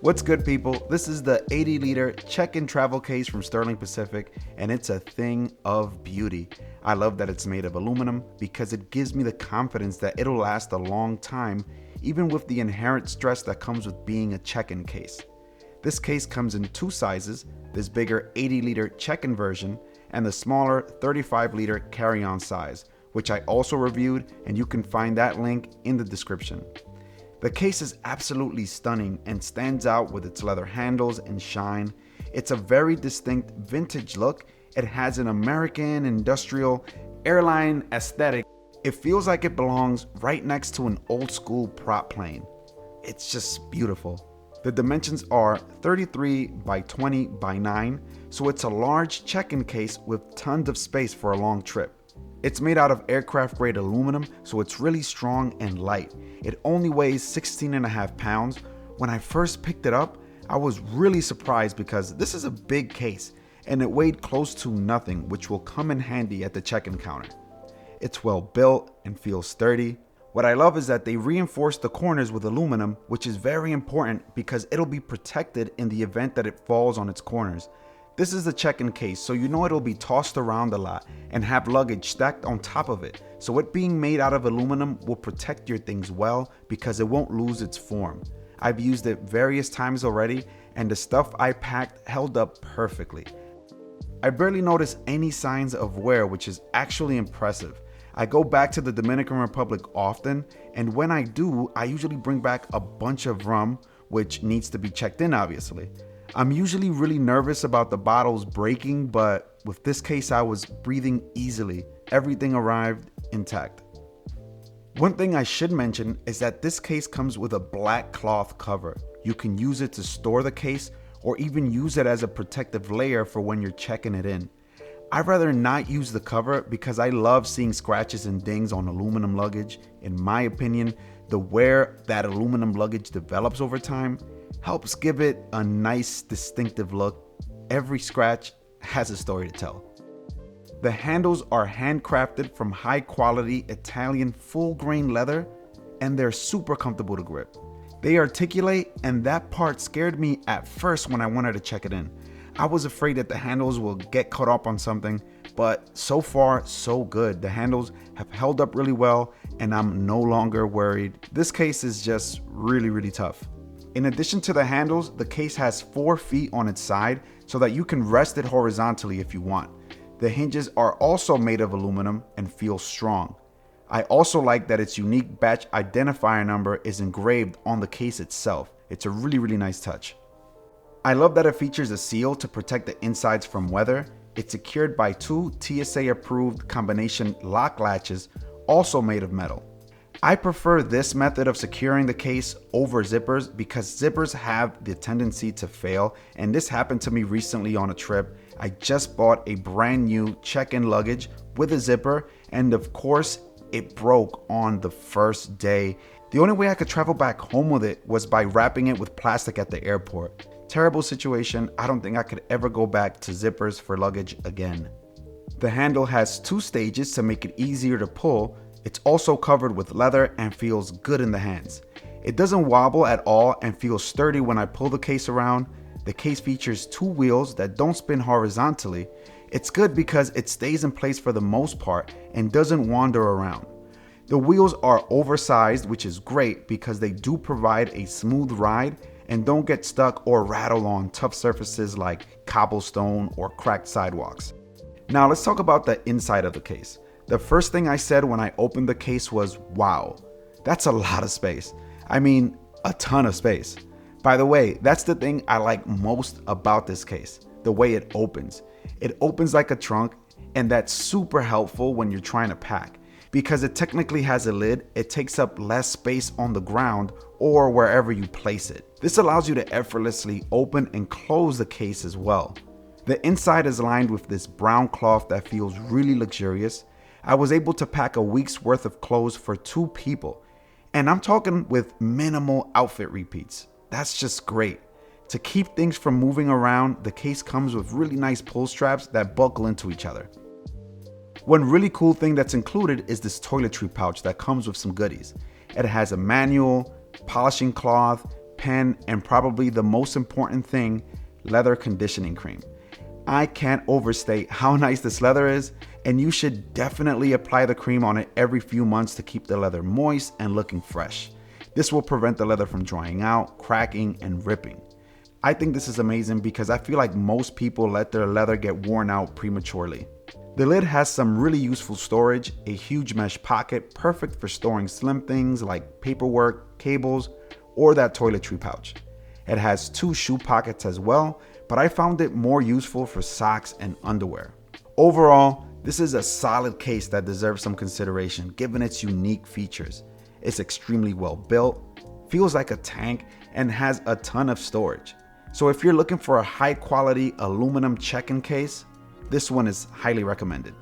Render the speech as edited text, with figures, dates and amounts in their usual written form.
What's good, people? This is the 80-liter check-in travel case from Sterling Pacific, and it's a thing of beauty. I love that it's made of aluminum because it gives me the confidence that it'll last a long time, even with the inherent stress that comes with being a check-in case. This case comes in two sizes, this bigger 80-liter check-in version and the smaller 35-liter carry-on size, which I also reviewed, and you can find that link in the description. The case is absolutely stunning and stands out with its leather handles and shine. It's a very distinct vintage look. It has an American industrial airline aesthetic. It feels like it belongs right next to an old school prop plane. It's just beautiful. The dimensions are 33 by 20 by 9, so it's a large check-in case with tons of space for a long trip. It's made out of aircraft grade aluminum, so it's really strong and light. It only weighs 16.5 pounds. When I first picked it up, I was really surprised because this is a big case and it weighed close to nothing, which will come in handy at the check-in counter. It's well built and feels sturdy. What I love is that they reinforced the corners with aluminum, which is very important because it'll be protected in the event that it falls on its corners. This is a check-in case, so you know it'll be tossed around a lot and have luggage stacked on top of it. So it being made out of aluminum will protect your things well because it won't lose its form. I've used it various times already and the stuff I packed held up perfectly. I barely noticed any signs of wear, which is actually impressive. I go back to the Dominican Republic often, and when I do, I usually bring back a bunch of rum, which needs to be checked in obviously. I'm usually really nervous about the bottles breaking, but with this case I was breathing easily. Everything arrived intact. One thing I should mention is that this case comes with a black cloth cover. You can use it to store the case or even use it as a protective layer for when you're checking it in. I'd rather not use the cover because I love seeing scratches and dings on aluminum luggage. In my opinion, the wear that aluminum luggage develops over time helps give it a nice distinctive look. Every scratch has a story to tell. The handles are handcrafted from high quality Italian full grain leather and they're super comfortable to grip. They articulate, and that part scared me at first when I wanted to check it in. I was afraid that the handles will get caught up on something, but so far so good. The handles have held up really well and I'm no longer worried. This case is just really tough. In addition to the handles, the case has 4 feet on its side so that you can rest it horizontally if you want. The hinges are also made of aluminum and feel strong. I also like that its unique batch identifier number is engraved on the case itself. It's a really nice touch. I love that it features a seal to protect the insides from weather. It's secured by 2 TSA approved combination lock latches, also made of metal. I prefer this method of securing the case over zippers because zippers have the tendency to fail, and this happened to me recently on a trip. I just bought a brand new check-in luggage with a zipper, and of course it broke on the first day. The only way I could travel back home with it was by wrapping it with plastic at the airport. Terrible situation. I don't think I could ever go back to zippers for luggage again. The handle has 2 stages to make it easier to pull. It's also covered with leather and feels good in the hands. It doesn't wobble at all and feels sturdy when I pull the case around. The case features 2 wheels that don't spin horizontally. It's good because it stays in place for the most part and doesn't wander around. The wheels are oversized, which is great because they do provide a smooth ride and don't get stuck or rattle on tough surfaces like cobblestone or cracked sidewalks. Now let's talk about the inside of the case. The first thing I said when I opened the case was, wow, that's a lot of space. I mean, a ton of space. By the way, that's the thing I like most about this case, the way it opens. It opens like a trunk, and that's super helpful when you're trying to pack. Because it technically has a lid, it takes up less space on the ground or wherever you place it. This allows you to effortlessly open and close the case as well. The inside is lined with this brown cloth that feels really luxurious. I was able to pack a week's worth of clothes for 2 people, and I'm talking with minimal outfit repeats. That's just great. To keep things from moving around, the case comes with really nice pull straps that buckle into each other. One really cool thing that's included is this toiletry pouch that comes with some goodies. It has a manual, polishing cloth, pen, and probably the most important thing, leather conditioning cream. I can't overstate how nice this leather is, and you should definitely apply the cream on it every few months to keep the leather moist and looking fresh. This will prevent the leather from drying out, cracking, and ripping. I think this is amazing because I feel like most people let their leather get worn out prematurely. The lid has some really useful storage, a huge mesh pocket perfect for storing slim things like paperwork, cables, or that toiletry pouch. It has 2 shoe pockets as well, but I found it more useful for socks and underwear. Overall, this is a solid case that deserves some consideration given its unique features. It's extremely well built, feels like a tank, and has a ton of storage. So if you're looking for a high quality aluminum check-in case, this one is highly recommended.